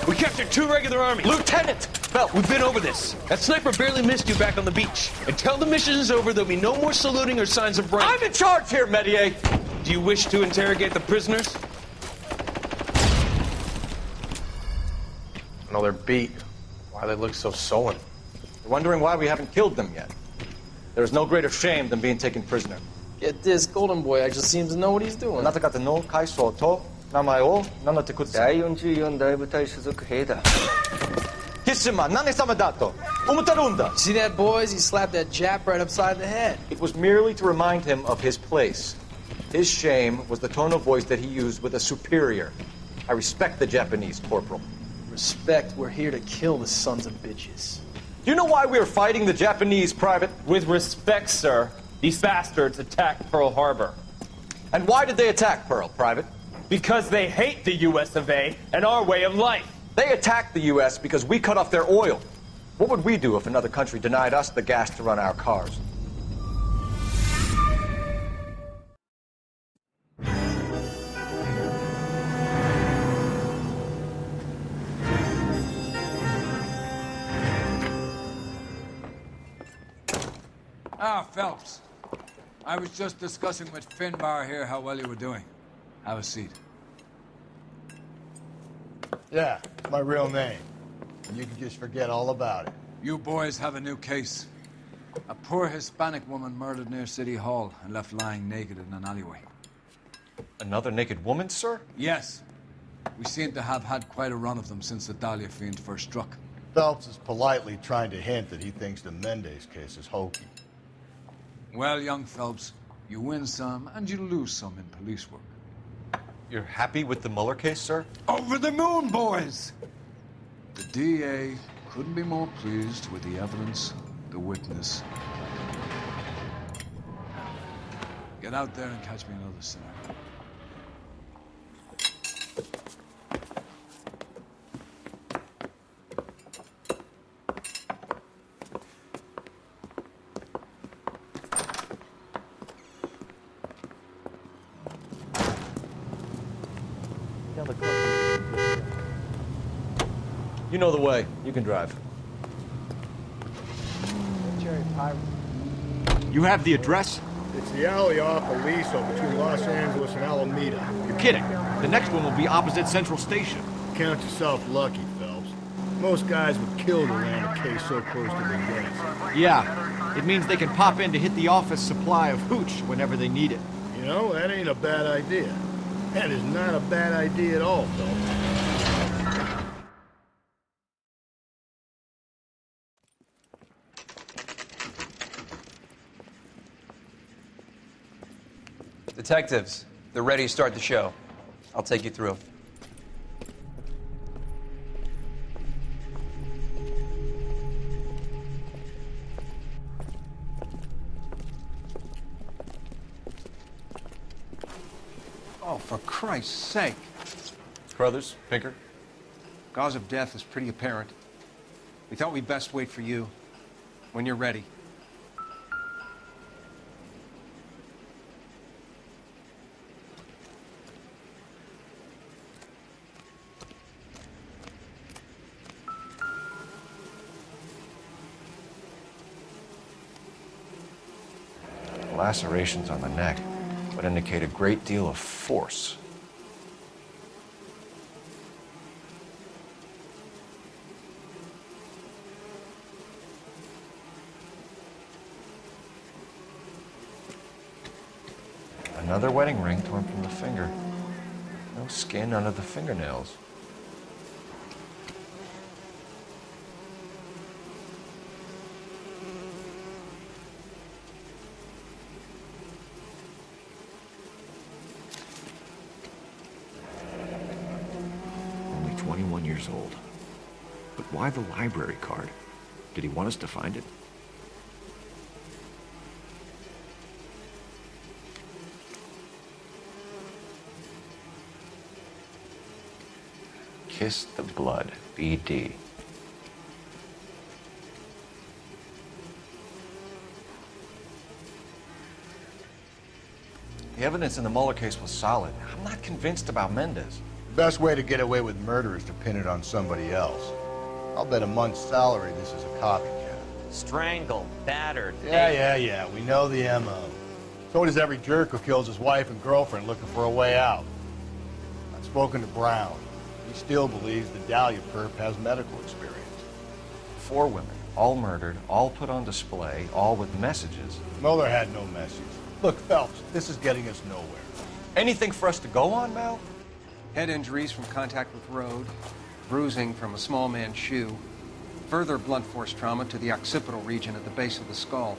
We captured 2 regular armies. Lieutenant! Well, we've been over this. That sniper barely missed you back on the beach. Until the mission is over, there'll be no more saluting or signs of rank. I'm in charge here, Medier! Do you wish to interrogate the prisoners? No, they're beat. Why they look so sullen? They're wondering why we haven't killed them yet. There is no greater shame than being taken prisoner. Get this, Golden Boy actually seems to know what he's doing. あなた方の階層と名前を名乗ってください。第44大部隊所属兵だ。キスマ何様だと思ってるんだ。 See that, boys? He slapped that Jap right upside the head. It was merely to remind him of his place. His shame was the tone of voice that he used with a superior. I respect the Japanese, Corporal. Respect, we're here to kill the sons of bitches. Do you know why we are fighting the Japanese, Private? With respect, sir, these bastards attacked Pearl Harbor. And why did they attack Pearl, Private? Because they hate the US of A and our way of life. They attacked the U.S. because we cut off their oil. What would we do if another country denied us the gas to run our cars? Ah, Phelps. I was just discussing with Finbar here how well you were doing. Have a seat. Yeah, it's my real name. And you can just forget all about it. You boys have a new case. A poor Hispanic woman murdered near City Hall and left lying naked in an alleyway. Another naked woman, sir? Yes. We seem to have had quite a run of them since the Dahlia fiend first struck. Phelps is politely trying to hint that he thinks the Mendez case is hokey. Well, young Phelps, you win some and you lose some in police work. You're happy with the Mueller case, sir? Over the moon, boys! The DA couldn't be more pleased with the evidence, the witness. Get out there and catch me another sinner. You know the way. You can drive. You have the address? It's the alley off Aliso between Los Angeles and Alameda. You're kidding. The next one will be opposite Central Station. Count yourself lucky, Phelps. Most guys would kill to land a case so close to the gas. Yeah, it means they can pop in to hit the office supply of hooch whenever they need it. You know, that ain't a bad idea. That is not a bad idea at all, Phelps. Detectives, they're ready to start the show. I'll take you through. Oh, for Christ's sake. Crothers, Pinker. Cause of death is pretty apparent. We thought we'd best wait for you. When you're ready. Lacerations on the neck would indicate a great deal of force. Another wedding ring torn from the finger. No skin under the fingernails. Only 21 years old. But why the library card? Did he want us to find it? Kiss the blood, BD. The evidence in the Mueller case was solid. I'm not convinced about Mendez. Best way to get away with murder is to pin it on somebody else. I'll bet a month's salary this is a copycat. Strangled, battered. Yeah. We know the MO. So does every jerk who kills his wife and girlfriend looking for a way out. I've spoken to Brown. He still believes the Dahlia perp has medical experience. 4 women, all murdered, all put on display, all with messages. Mueller had no message. Look, Phelps, this is getting us nowhere. Anything for us to go on, Mal? Head injuries from contact with road, bruising from a small man's shoe, further blunt force trauma to the occipital region at the base of the skull.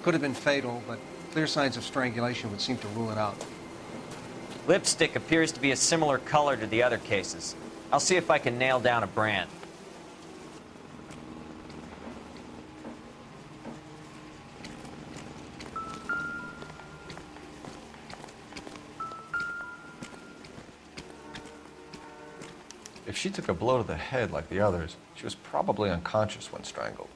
Could have been fatal, but clear signs of strangulation would seem to rule it out. Lipstick appears to be a similar color to the other cases. I'll see if I can nail down a brand. If she took a blow to the head like the others, she was probably unconscious when strangled.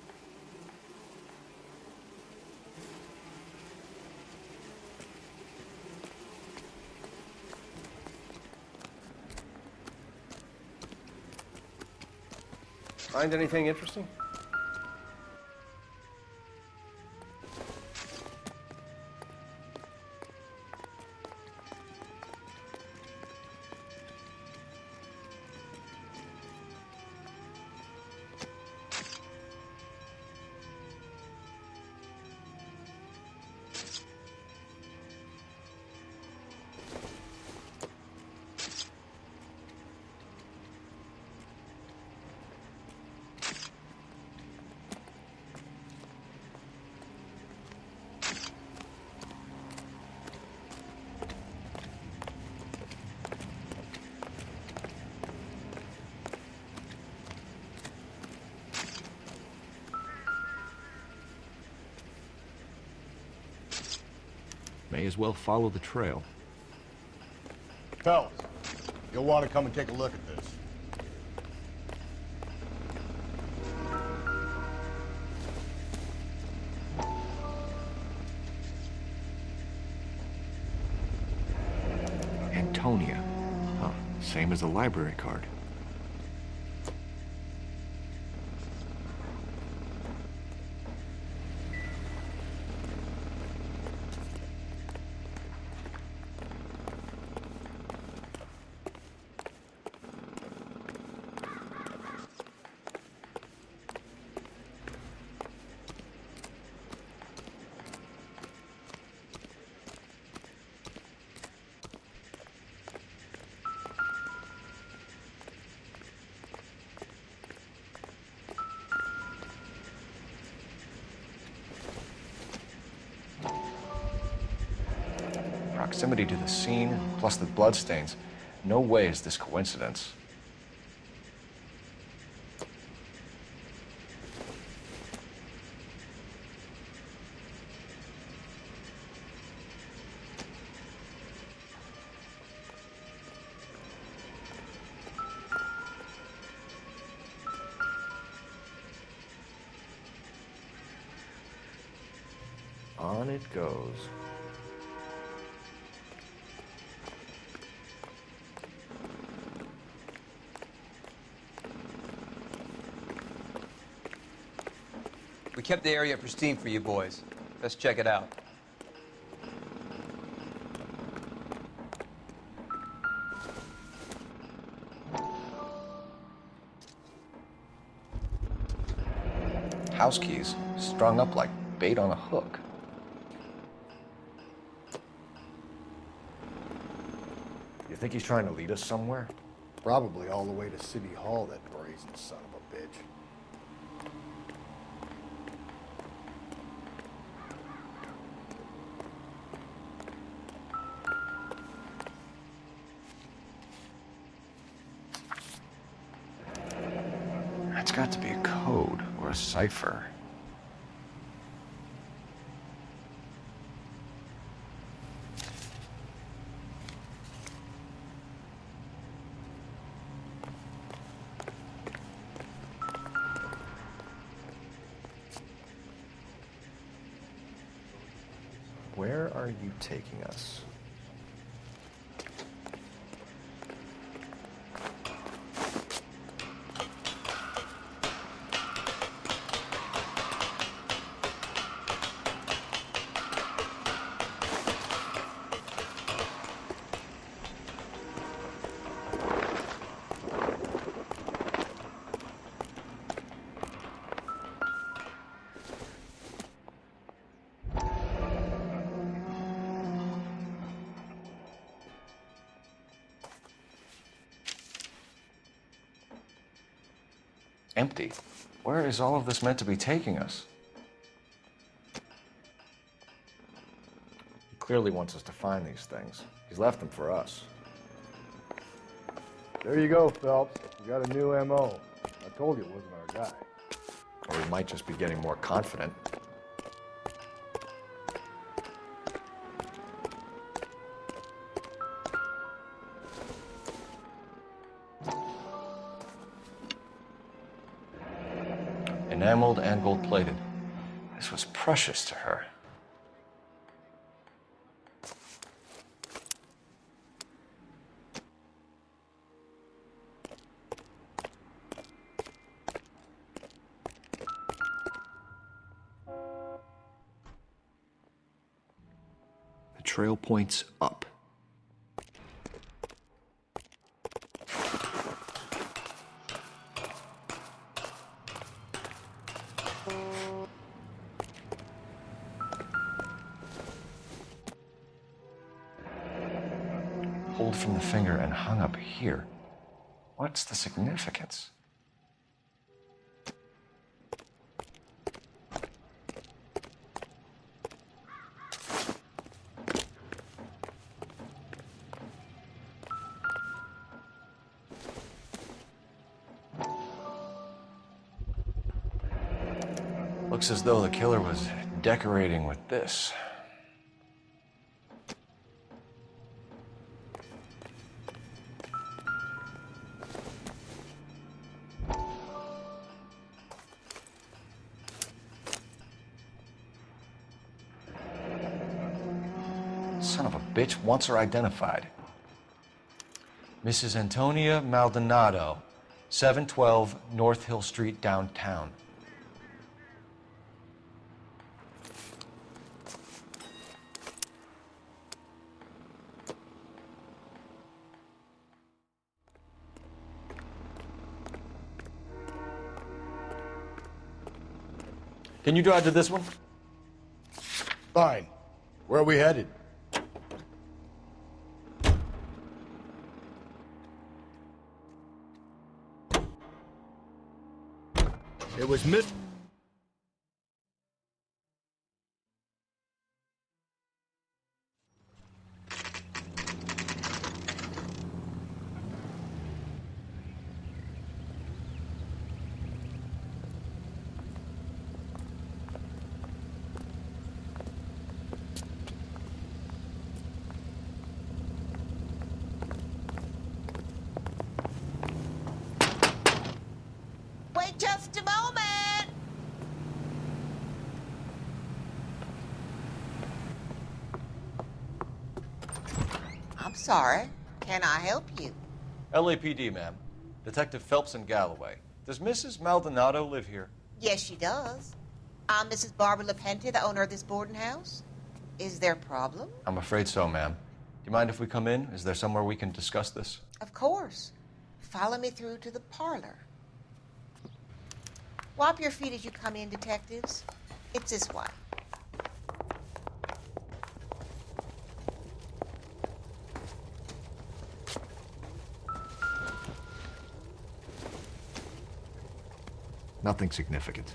Find anything interesting? May as well follow the trail. Phelps, you'll want to come and take a look at this. Antonia. Huh, same as the library card. Proximity to the scene, plus the bloodstains. No way is this coincidence. On it goes. We kept the area pristine for you boys. Let's check it out. House keys, strung up like bait on a hook. You think he's trying to lead us somewhere? Probably all the way to City Hall, that brazen son of a bitch. That's got to be a code or a cipher. Where are you taking us? empty. Where is all of this meant to be taking us? He clearly wants us to find these things. He's left them for us. There you go, Phelps. We got a new M.O. I told you it wasn't our guy. Or we might just be getting more confident. Enameled and gold-plated. This was precious to her. The trail points up. Pulled from the finger and hung up here. What's the significance? Looks as though the killer was decorating with this. Son of a bitch wants her identified. Mrs. Antonia Maldonado, 712 North Hill Street, downtown. Can you drive to this one? Fine. Where are we headed? It was Miss... Wait just a moment! I'm sorry. Can I help you? LAPD, ma'am. Detective Phelps and Galloway. Does Mrs. Maldonado live here? Yes, she does. I'm Mrs. Barbara LaPente, the owner of this boarding house. Is there a problem? I'm afraid so, ma'am. Do you mind if we come in? Is there somewhere we can discuss this? Of course. Follow me through to the parlor. Wipe your feet as you come in, detectives. It's this way. Nothing significant.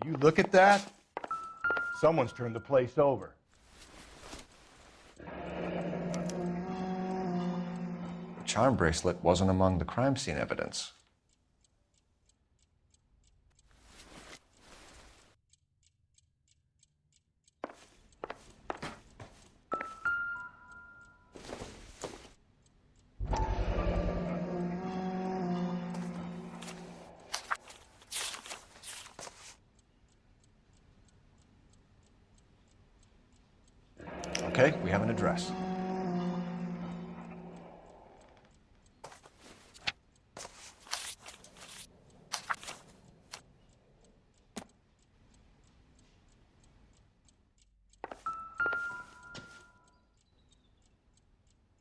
you look at that? Someone's turned the place over. The charm bracelet wasn't among the crime scene evidence. Okay, we have an address.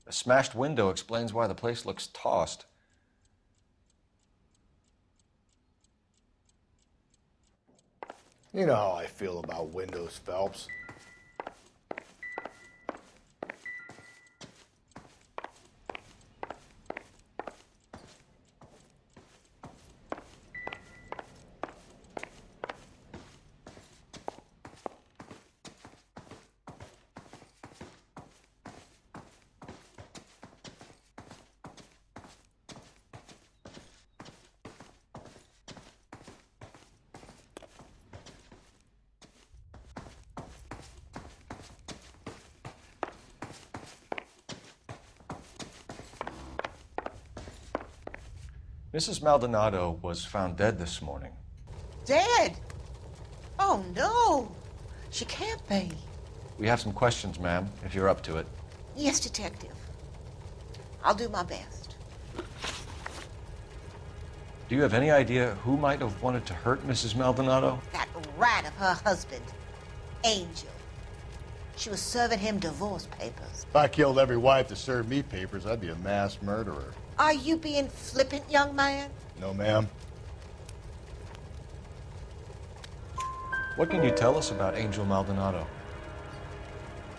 A smashed window explains why the place looks tossed. You know how I feel about windows, Phelps. Mrs. Maldonado was found dead this morning. Dead? Oh, no. She can't be. We have some questions, ma'am, if you're up to it. Yes, Detective. I'll do my best. Do you have any idea who might have wanted to hurt Mrs. Maldonado? That rat of her husband, Angel. She was serving him divorce papers. If I killed every wife to serve me papers, I'd be a mass murderer. Are you being flippant, young man? No, ma'am. What can you tell us about Angel Maldonado?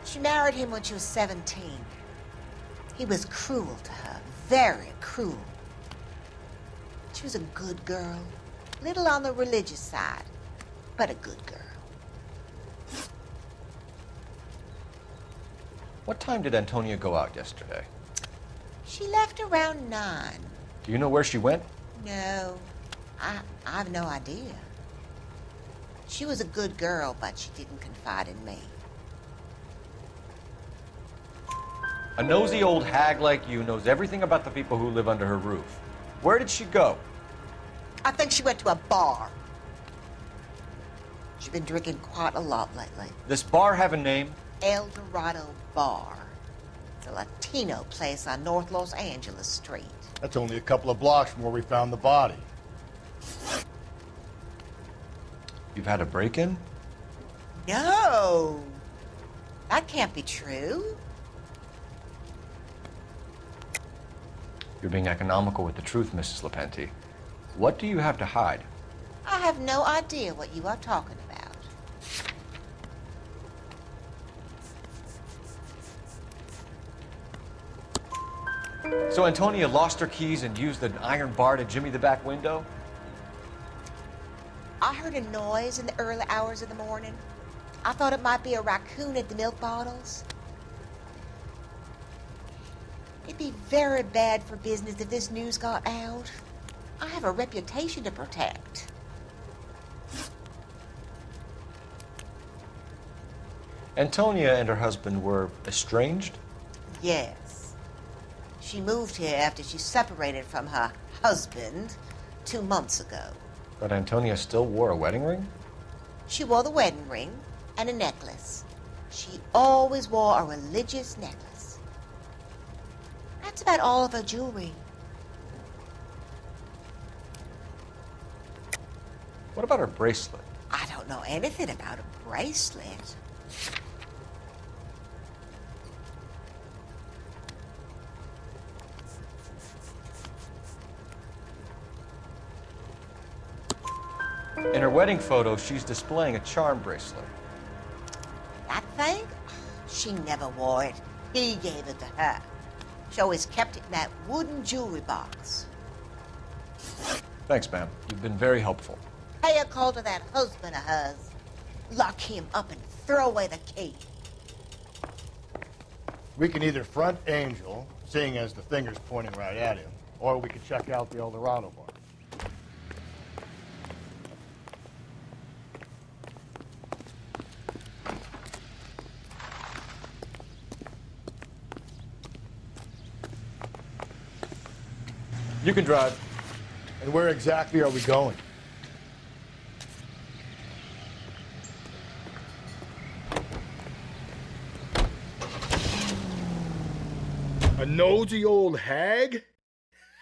She married him when she was 17. He was cruel to her, very cruel. She was a good girl, little on the religious side, but a good girl. What time did Antonia go out yesterday? She left around 9. Do you know where she went? No, I have no idea. She was a good girl, but she didn't confide in me. A nosy old hag like you knows everything about the people who live under her roof. Where did she go? I think she went to a bar. She's been drinking quite a lot lately. This bar have a name? El Dorado Bar. It's a Latino place on North Los Angeles Street. That's only a couple of blocks from where we found the body. You've had a break-in? No! That can't be true. You're being economical with the truth, Mrs. Lepenti. What do you have to hide? I have no idea what you are talking about. So Antonia lost her keys and used an iron bar to jimmy the back window? I heard a noise in the early hours of the morning. I thought it might be a raccoon at the milk bottles. It'd be very bad for business if this news got out. I have a reputation to protect. Antonia and her husband were estranged? Yes. She moved here after she separated from her husband 2 months ago. But Antonia still wore a wedding ring? She wore the wedding ring and a necklace. She always wore a religious necklace. That's about all of her jewelry. What about her bracelet? I don't know anything about a bracelet. In her wedding photo, she's displaying a charm bracelet. That thing? She never wore it. He gave it to her. She always kept it in that wooden jewelry box. Thanks, ma'am. You've been very helpful. Pay a call to that husband of hers. Lock him up and throw away the key. We can either front Angel, seeing as the finger's pointing right at him, or we can check out the Eldorado bar. You can drive. And where exactly are we going? A nosy old hag?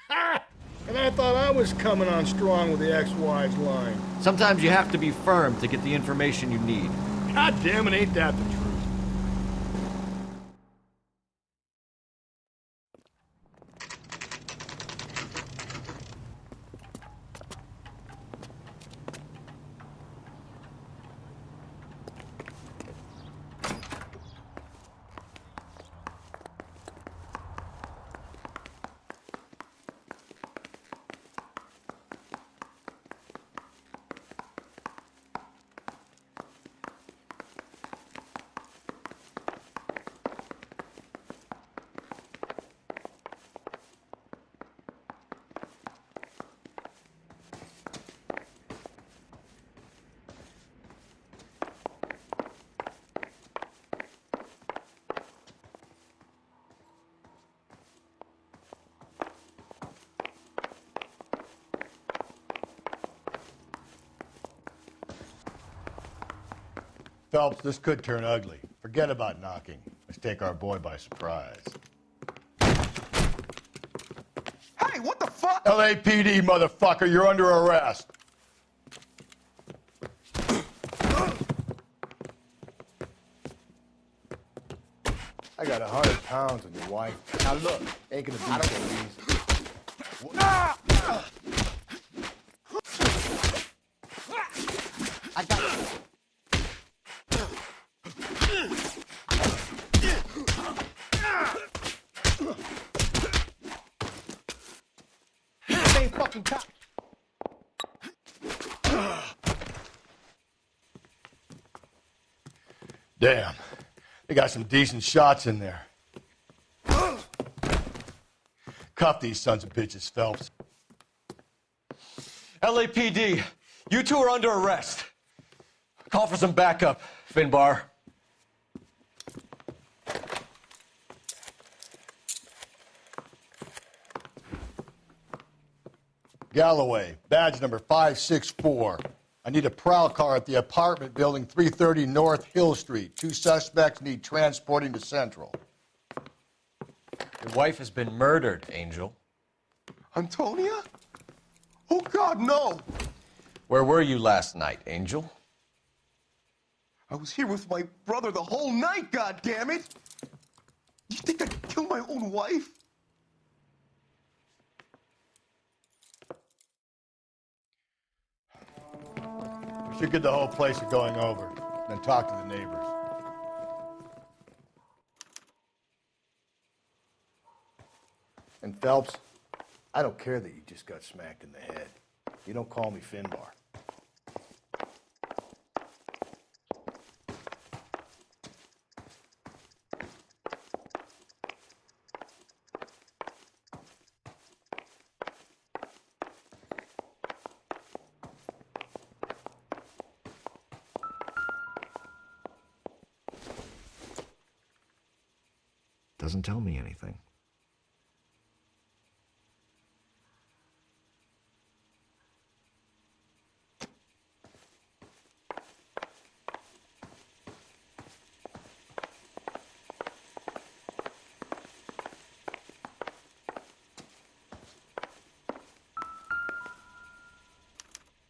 Ha! And I thought I was coming on strong with the ex-wives line. Sometimes you have to be firm to get the information you need. God damn it, ain't that the truth? Phelps, this could turn ugly. Forget about knocking. Let's take our boy by surprise. Hey, what the fuck? LAPD, motherfucker, you're under arrest. I got 100 pounds on your wife. Now look, ain't gonna be so easy. I got you. Same fucking cop. Damn, they got some decent shots in there. Cuff these sons of bitches, Phelps. LAPD, you two are under arrest. Call for some backup, Finbar. Galloway, badge number 564. I need a prowl car at the apartment building 330 North Hill Street. 2 suspects need transporting to Central. Your wife has been murdered, Angel. Antonia? Oh, God, no! Where were you last night, Angel? I was here with my brother the whole night, goddammit! You think I'd kill my own wife? We should get the whole place a going over, then talk to the neighbors. And Phelps, I don't care that you just got smacked in the head. You don't call me Finbar. Doesn't tell me anything.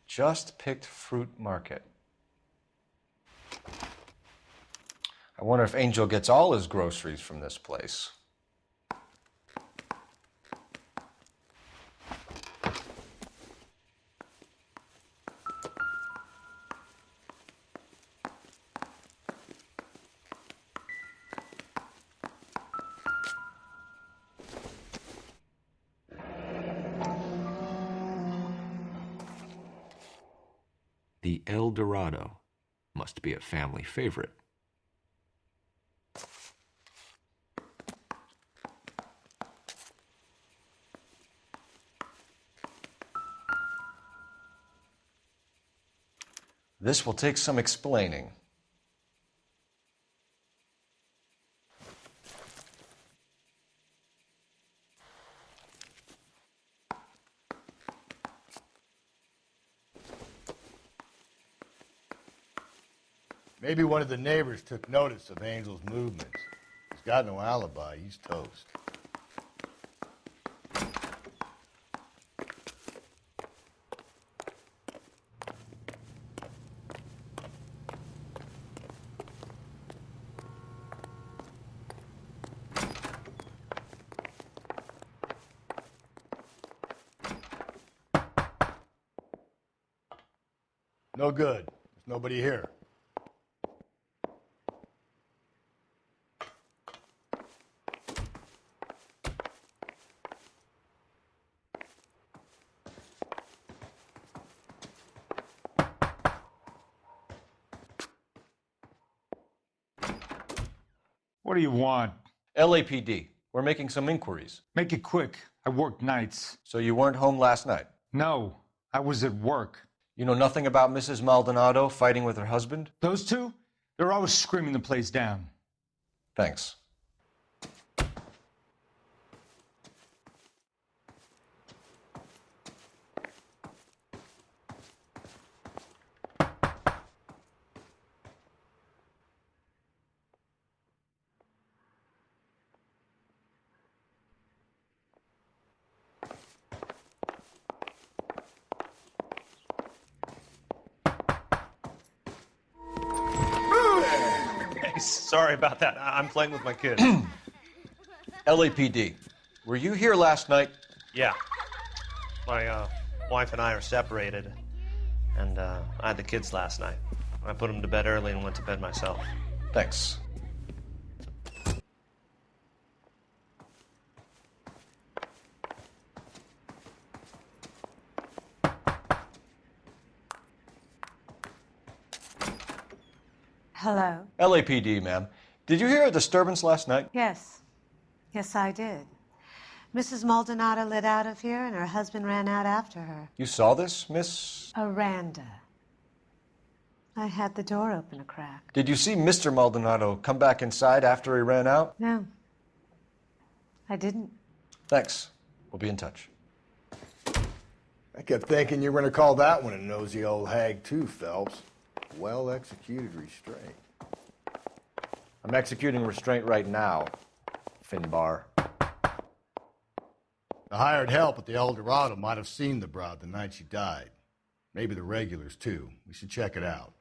Just picked fruit market. I wonder if Angel gets all his groceries from this place. The El Dorado must be a family favorite. This will take some explaining. Maybe one of the neighbors took notice of Angel's movements. He's got no alibi. He's toast. No good. There's nobody here. What do you want? LAPD. We're making some inquiries. Make it quick. I work nights. So you weren't home last night? No, I was at work. You know nothing about Mrs. Maldonado fighting with her husband? Those two? They're always screaming the place down. Thanks. Sorry about that. I'm playing with my kid. LAPD. Were you here last night? Yeah. My wife and I are separated, and I had the kids last night. I put them to bed early and went to bed myself. Thanks. Hello? LAPD, ma'am. Did you hear a disturbance last night? Yes. Yes, I did. Mrs. Maldonado lit out of here, and her husband ran out after her. You saw this, Miss? Aranda. I had the door open a crack. Did you see Mr. Maldonado come back inside after he ran out? No. I didn't. Thanks. We'll be in touch. I kept thinking you were going to call that one a nosy old hag too, Phelps. Well-executed restraint. I'm executing restraint right now, Finbar. The hired help at the El Dorado might have seen the broad the night she died. Maybe the regulars, too. We should check it out.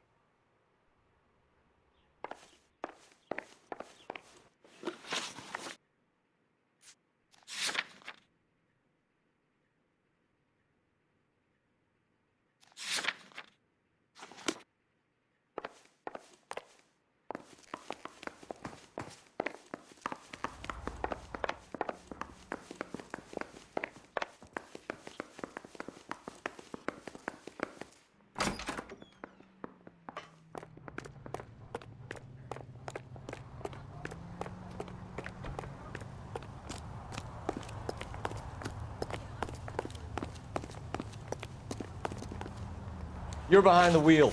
You're behind the wheel.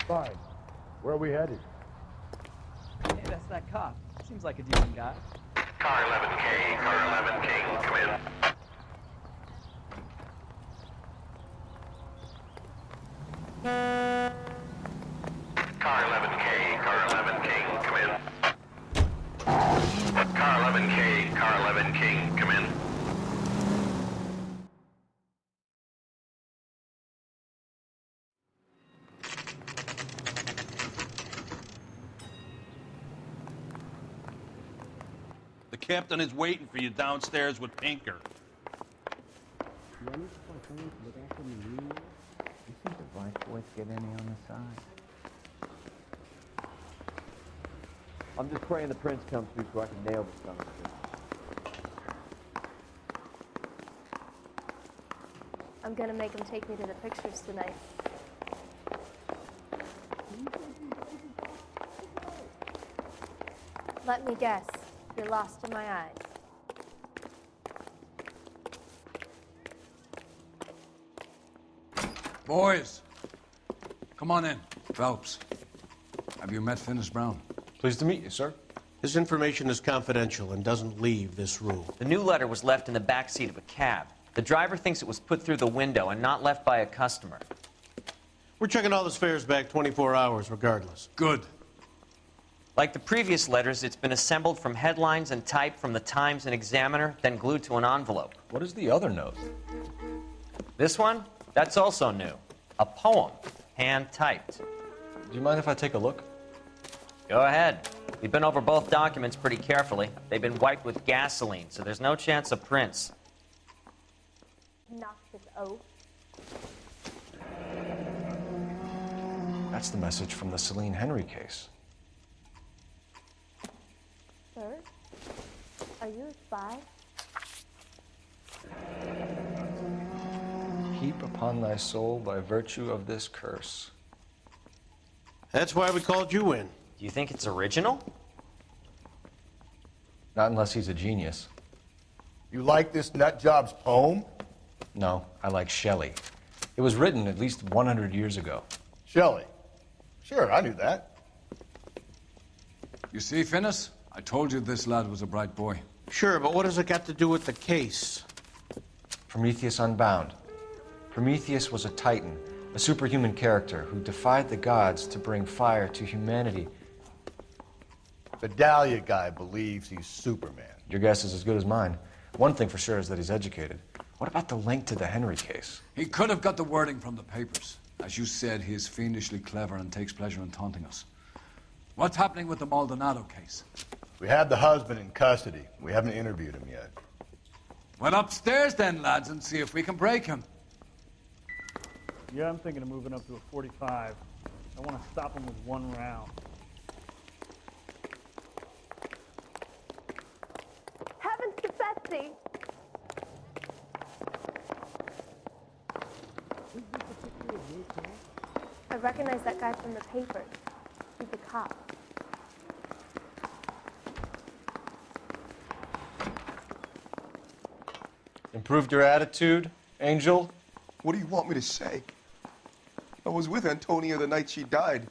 Fine. Where are we headed? Hey, that's that cop. Seems like a decent guy. Car 11K, Car 11K, come in. Car 11K, Car 11K, come in. Car 11K, Car 11K, come in. The captain is waiting for you downstairs with Pinker. I'm just praying the prince comes through so I can nail this son of a bitch. I'm gonna make him take me to the pictures tonight. Let me guess. You're lost in my eyes. Boys, come on in. Phelps, have you met Finis Brown? Pleased to meet you, sir. This information is confidential and doesn't leave this room. The new letter was left in the back seat of a cab. The driver thinks it was put through the window and not left by a customer. We're checking all this fares back 24 hours regardless. Good. Like the previous letters, it's been assembled from headlines and typed from the Times and Examiner, then glued to an envelope. What is the other note? This one? That's also new. A poem, hand-typed. Do you mind if I take a look? Go ahead. We've been over both documents pretty carefully. They've been wiped with gasoline, so there's no chance of prints. Noxious oath. That's the message from the Celine Henry case. Sir? Are you a spy? Heap upon thy soul by virtue of this curse. That's why we called you in. Do you think it's original? Not unless he's a genius. You like this nutjob's poem? No, I like Shelley. It was written at least 100 years ago. Shelley? Sure, I knew that. You see, Finis? I told you this lad was a bright boy. Sure, but what has it got to do with the case? Prometheus Unbound. Prometheus was a titan, a superhuman character who defied the gods to bring fire to humanity. The Dahlia guy believes he's Superman. Your guess is as good as mine. One thing for sure is that he's educated. What about the link to the Henry case? He could have got the wording from the papers. As you said, he is fiendishly clever and takes pleasure in taunting us. What's happening with the Maldonado case? We have the husband in custody. We haven't interviewed him yet. Well, upstairs then, lads, and see if we can break him. Yeah, I'm thinking of moving up to a 45. I want to stop him with one round. Heavens to Betsy! I recognize that guy from the papers. He's a cop. Improved your attitude, Angel? What do you want me to say? I was with Antonia the night she died,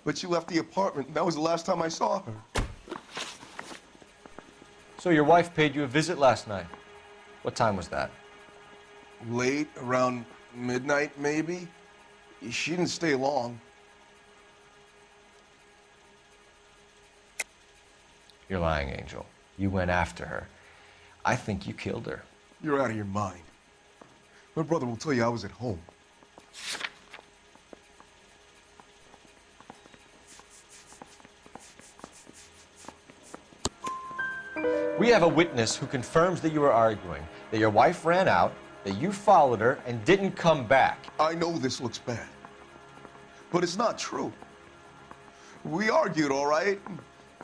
but she left the apartment, and that was the last time I saw her. So your wife paid you a visit last night. What time was that? Late, around midnight, maybe? She didn't stay long. You're lying, Angel. You went after her. I think you killed her. You're out of your mind. My brother will tell you I was at home. We have a witness who confirms that you were arguing, that your wife ran out, that you followed her and didn't come back. I know this looks bad, but it's not true. We argued, all right,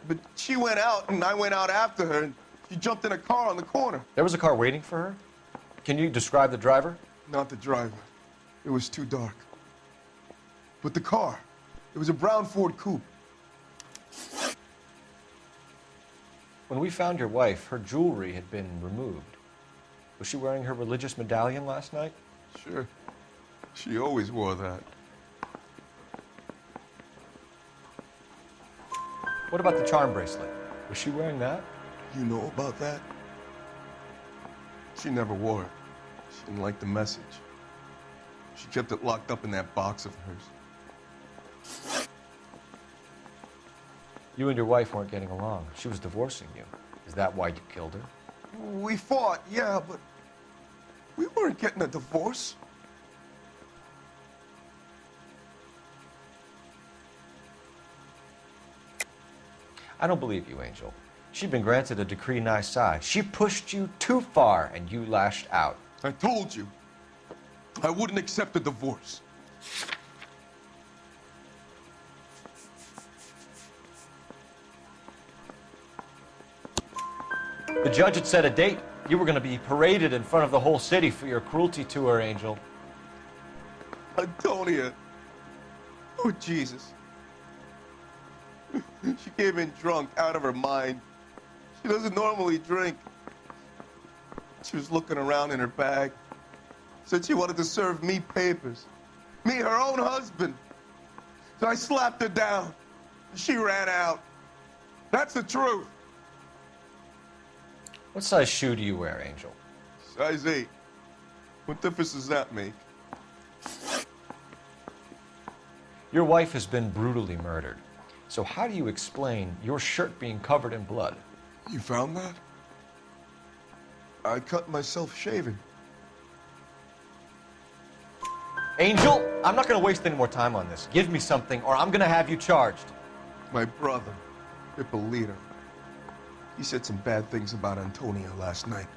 but she went out and I went out after her and she jumped in a car on the corner. There was a car waiting for her? Can you describe the driver? Not the driver. It was too dark. But the car, it was a brown Ford coupe. When we found your wife, her jewelry had been removed. Was she wearing her religious medallion last night? Sure. She always wore that. What about the charm bracelet? Was she wearing that? You know about that? She never wore it. She didn't like the message. She kept it locked up in that box of hers. You and your wife weren't getting along. She was divorcing you. Is that why you killed her? We fought, yeah, but we weren't getting a divorce. I don't believe you, Angel. She'd been granted a decree nisi. She pushed you too far, and you lashed out. I told you, I wouldn't accept a divorce. The judge had set a date. You were going to be paraded in front of the whole city for your cruelty to her, Angel. Antonia. Oh, Jesus. She came in drunk, out of her mind. She doesn't normally drink. She was looking around in her bag. Said she wanted to serve me papers. Me, her own husband. So I slapped her down. She ran out. That's the truth. What size shoe do you wear, Angel? Size 8. What difference does that make? Your wife has been brutally murdered. So how do you explain your shirt being covered in blood? You found that? I cut myself shaving. Angel, I'm not going to waste any more time on this. Give me something, or I'm going to have you charged. My brother, Ippolito, he said some bad things about Antonia last night.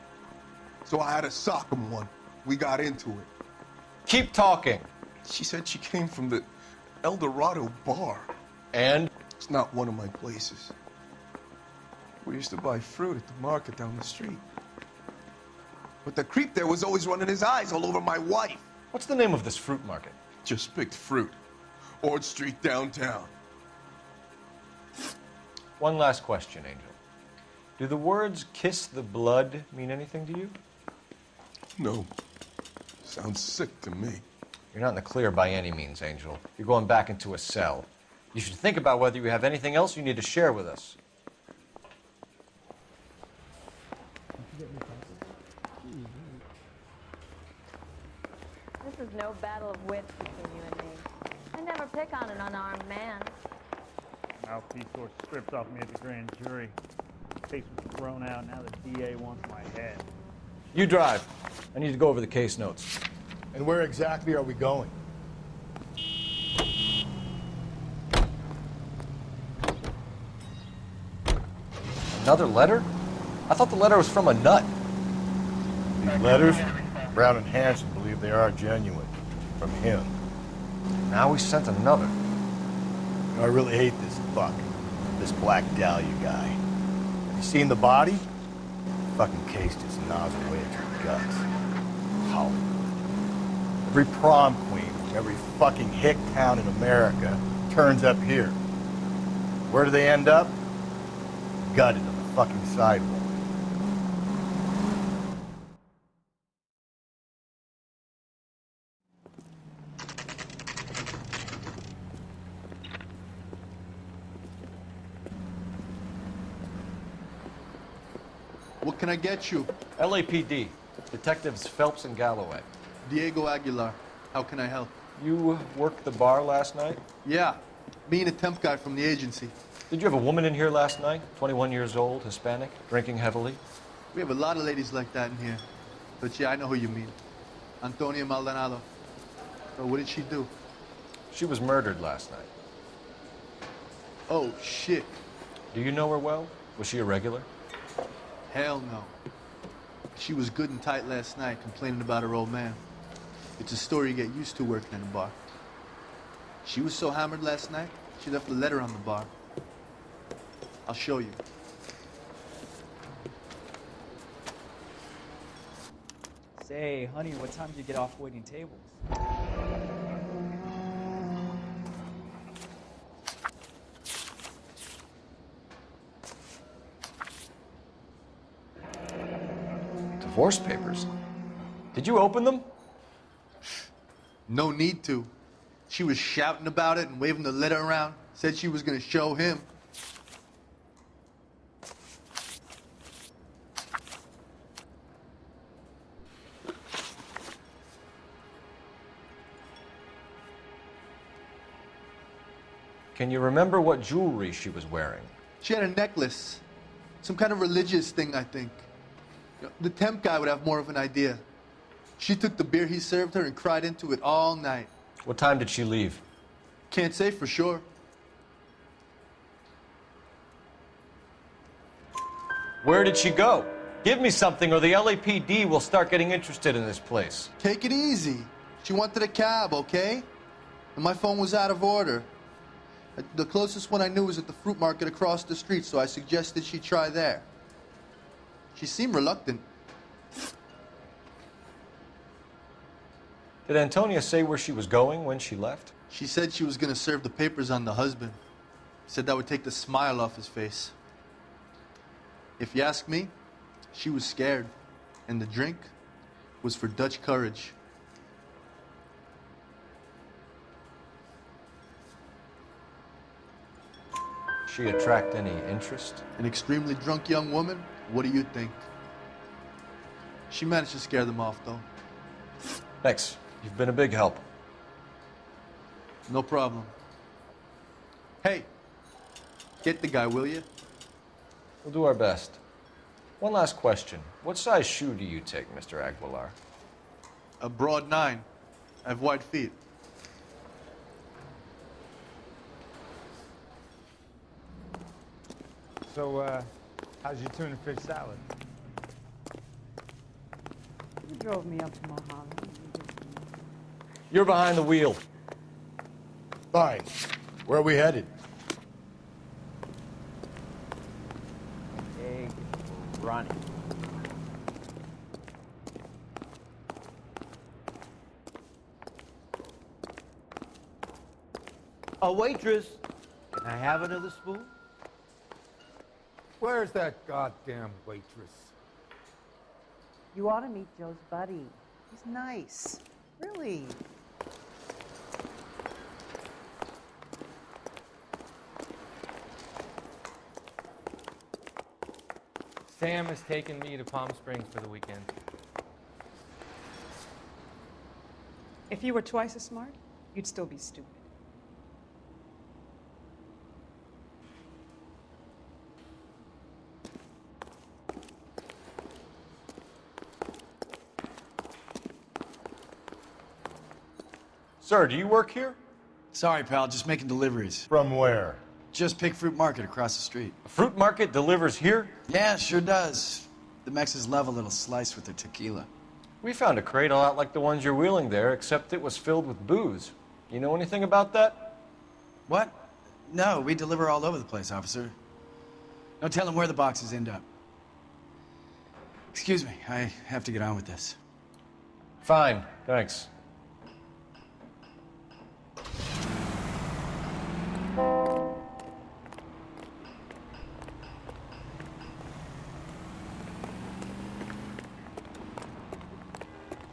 So I had to sock him one. We got into it. Keep talking. She said she came from the El Dorado bar. And? It's not one of my places. We used to buy fruit at the market down the street. But the creep there was always running his eyes all over my wife. What's the name of this fruit market? Just picked fruit. Ord Street downtown. One last question, Angel. Do the words kiss the blood mean anything to you? No. Sounds sick to me. You're not in the clear by any means, Angel. You're going back into a cell. You should think about whether you have anything else you need to share with us. This is no battle of wits between you and me. I never pick on an unarmed man. Mouthpiece or stripped off me at the grand jury. The case was thrown out. Now the DA wants my head. You drive. I need to go over the case notes. And where exactly are we going? Another letter? I thought the letter was from a nut. These letters, Brown and Hanson believe they are genuine. From him. Now we sent another. You know, I really hate this fuck. This Black Dahlia guy. Have you seen the body? The fucking case just gnaws away at your guts. Hollywood. Every prom queen from every fucking hick town in America turns up here. Where do they end up? Gutted on the fucking sidewalk. What can I get you? LAPD. Detectives Phelps and Galloway. Diego Aguilar. How can I help? You worked the bar last night? Yeah. Me and a temp guy from the agency. Did you have a woman in here last night? 21 years old, Hispanic, drinking heavily? We have a lot of ladies like that in here. But yeah, I know who you mean. Antonia Maldonado. So what did she do? She was murdered last night. Oh, shit. Do you know her well? Was she a regular? Hell no. She was good and tight last night, complaining about her old man. It's a story you get used to working in a bar. She was so hammered last night, she left a letter on the bar. I'll show you. Say, honey, what time do you get off waiting tables? Divorce papers. Did you open them? No need to. She was shouting about it and waving the letter around. Said she was gonna show him. Can you remember what jewelry she was wearing? She had a necklace. Some kind of religious thing, I think. The temp guy would have more of an idea. She took the beer he served her and cried into it all night. What time did she leave? Can't say for sure. Where did she go? Give me something or the LAPD will start getting interested in this place. Take it easy. She wanted a cab, okay? And my phone was out of order. The closest one I knew was at the fruit market across the street, so I suggested she try there. She seemed reluctant. Did Antonia say where she was going when she left? She said she was going to serve the papers on the husband. Said that would take the smile off his face. If you ask me, she was scared, and the drink was for Dutch courage. She attract any interest? An extremely drunk young woman? What do you think? She managed to scare them off, though. Thanks. You've been a big help. No problem. Hey, get the guy, will you? We'll do our best. One last question. What size shoe do you take, Mr. Aguilar? A broad 9. I have wide feet. So, how's your tuna fish salad? You drove me up to Mojave. You're behind the wheel. Fine. Where are we headed? Egg running. A waitress. Can I have another spoon? Where's that goddamn waitress? You ought to meet Joe's buddy. He's nice. Really. Sam has taken me to Palm Springs for the weekend. If you were twice as smart, you'd still be stupid. Sir, do you work here? Sorry, pal, just making deliveries. From where? Just Pig Fruit Market across the street. A fruit market delivers here? Yeah, sure does. The Mexes love a little slice with their tequila. We found a crate a lot like the ones you're wheeling there, except it was filled with booze. You know anything about that? What? No, we deliver all over the place, officer. No telling where the boxes end up. Excuse me, I have to get on with this. Fine, thanks.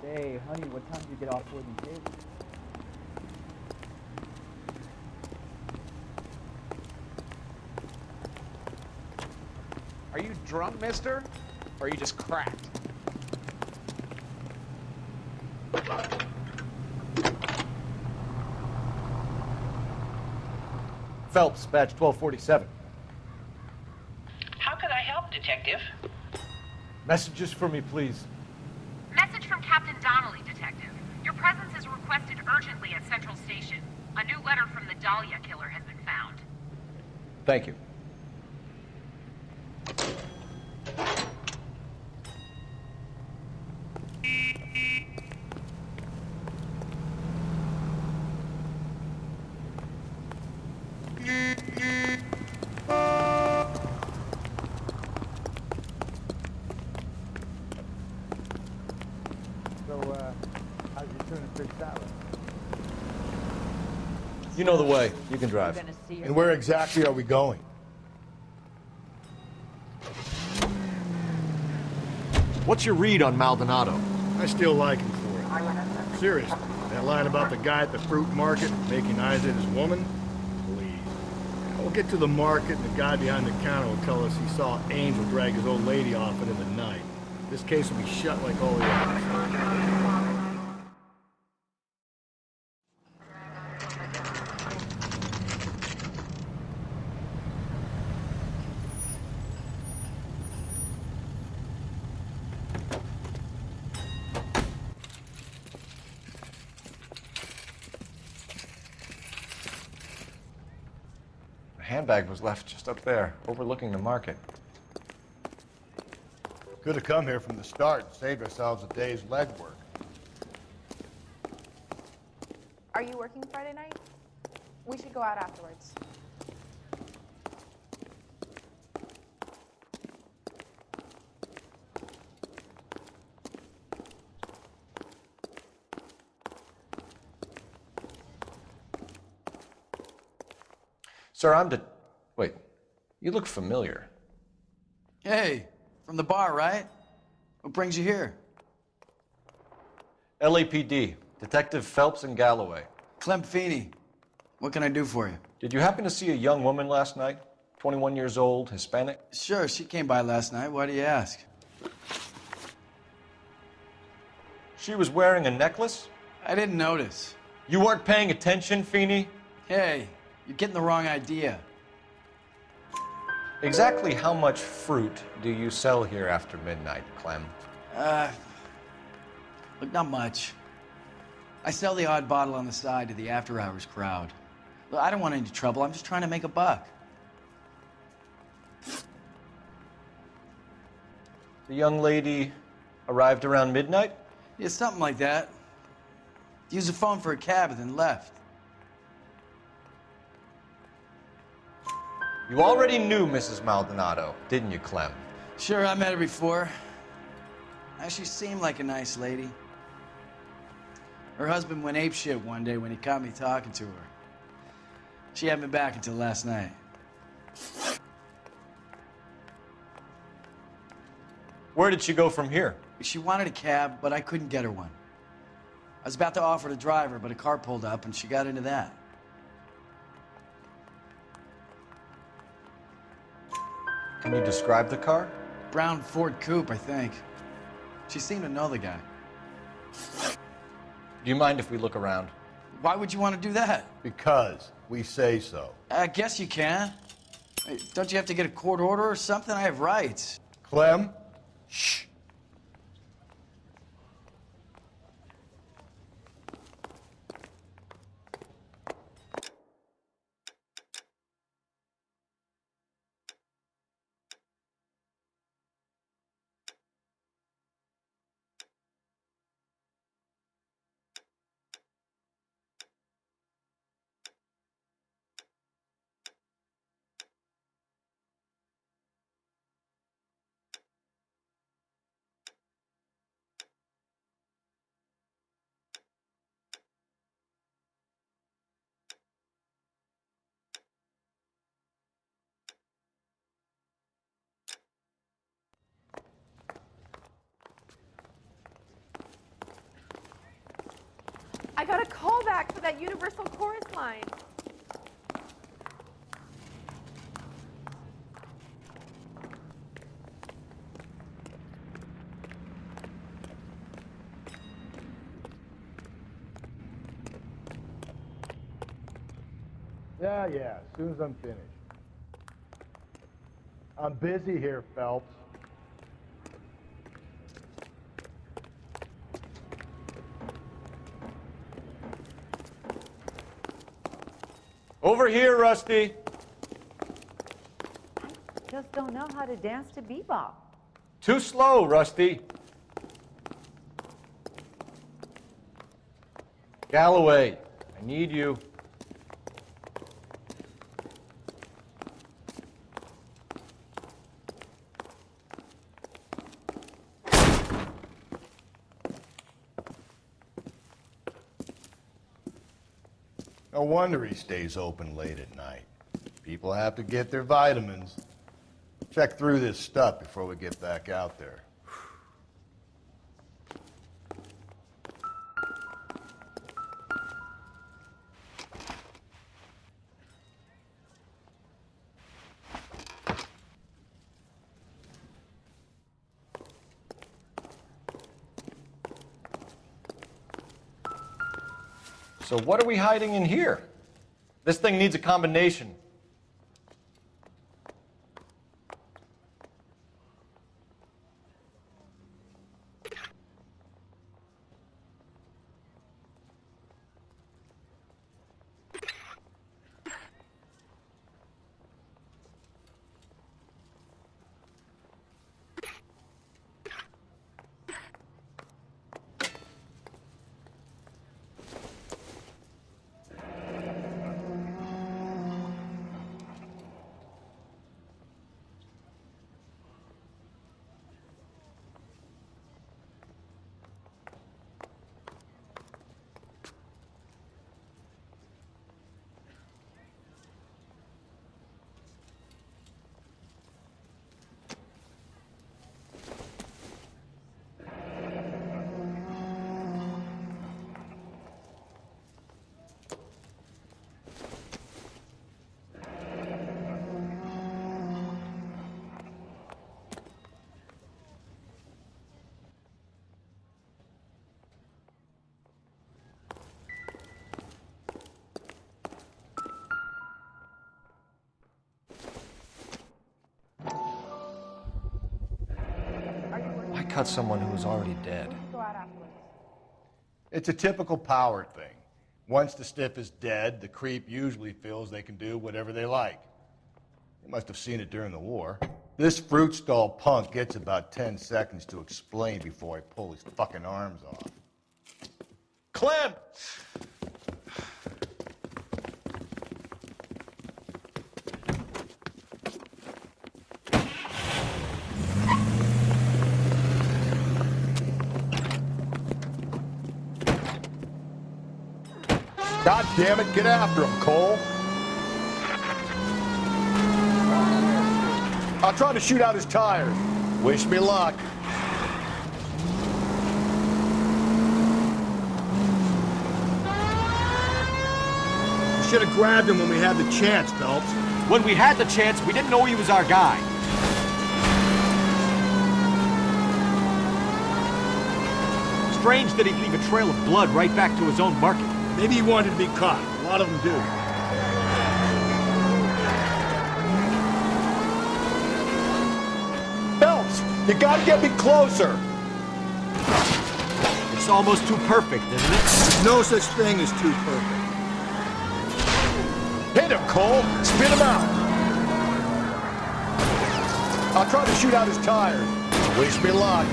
Hey, honey, what time do you get off Wood and Cave? Are you drunk, mister? Or are you just cracked? Phelps, badge 1247. How could I help, Detective? Messages for me, please. Message from Captain Donnelly, Detective. Your presence is requested urgently at Central Station. A new letter from the Dahlia killer has been found. Thank you. How's your tuna fish salad? You know the way. You can drive. And where exactly are we going? What's your read on Maldonado? I still like him for it. Seriously, that line about the guy at the fruit market making eyes at his woman? Please. We'll get to the market and the guy behind the counter will tell us he saw Angel drag his old lady off it in the night. This case will be shut like all the others. The handbag was left just up there, overlooking the market. Could have come here from the start and saved ourselves a day's legwork. Are you working Friday night? We should go out afterwards. Sir, I'm You look familiar. Hey, from the bar, right? What brings you here? LAPD, Detective Phelps and Galloway. Clem Feeney. What can I do for you? Did you happen to see a young woman last night? 21 years old, Hispanic? Sure, she came by last night. Why do you ask? She was wearing a necklace? I didn't notice. You weren't paying attention, Feeney? Hey, you're getting the wrong idea. Exactly how much fruit do you sell here after midnight, Clem? Look, not much. I sell the odd bottle on the side to the after-hours crowd. Look, I don't want any trouble. I'm just trying to make a buck. The young lady arrived around midnight? Yeah, something like that. Used the phone for a cab and then left. You already knew Mrs. Maldonado, didn't you, Clem? Sure, I met her before. She seemed like a nice lady. Her husband went apeshit one day when he caught me talking to her. She hadn't been back until last night. Where did she go from here? She wanted a cab, but I couldn't get her one. I was about to offer to drive her, but a car pulled up and she got into that. Can you describe the car? Brown Ford Coupe, I think. She seemed to know the guy. Do you mind if we look around? Why would you want to do that? Because we say so. I guess you can. Hey, don't you have to get a court order or something? I have rights. Clem? Shh. I got a call back for that Universal Chorus line. Yeah, as soon as I'm finished. I'm busy here, Phelps. Over here, Rusty. I just don't know how to dance to bebop. Too slow, Rusty. Galloway, I need you. No wonder he stays open late at night. People have to get their vitamins. Check through this stuff before we get back out there. So what are we hiding in here? This thing needs a combination. cut someone who was already dead? Go out afterwards. It's a typical power thing. Once the stiff is dead, the creep usually feels they can do whatever they like. You must have seen it during the war. This fruit stall punk gets about 10 seconds to explain before I pull his fucking arms off. Clem! God damn it, get after him, Cole. I'll try to shoot out his tires. Wish me luck. We should have grabbed him when we had the chance, Phelps. When we had the chance, we didn't know he was our guy. Strange that he'd leave a trail of blood right back to his own market. Maybe he wanted to be caught. A lot of them do. Phelps, you gotta get me closer. It's almost too perfect, isn't it? There's no such thing as too perfect. Hit him, Cole. Spin him out. I'll try to shoot out his tires. Wish me luck.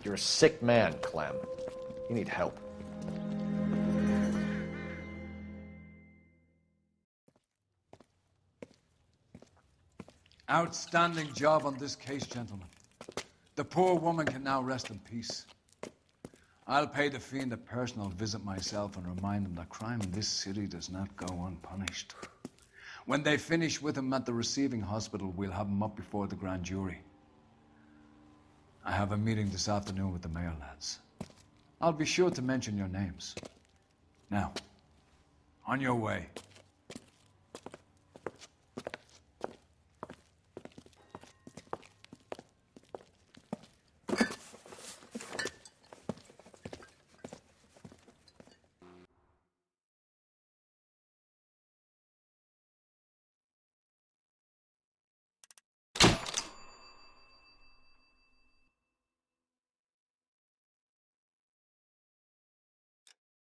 You're a sick man, Clem. You need help. Outstanding job on this case, gentlemen. The poor woman can now rest in peace. I'll pay the fiend a personal visit myself and remind him that crime in this city does not go unpunished. When they finish with him at the receiving hospital, we'll have him up before the grand jury. I have a meeting this afternoon with the mayor lads. I'll be sure to mention your names. Now, on your way.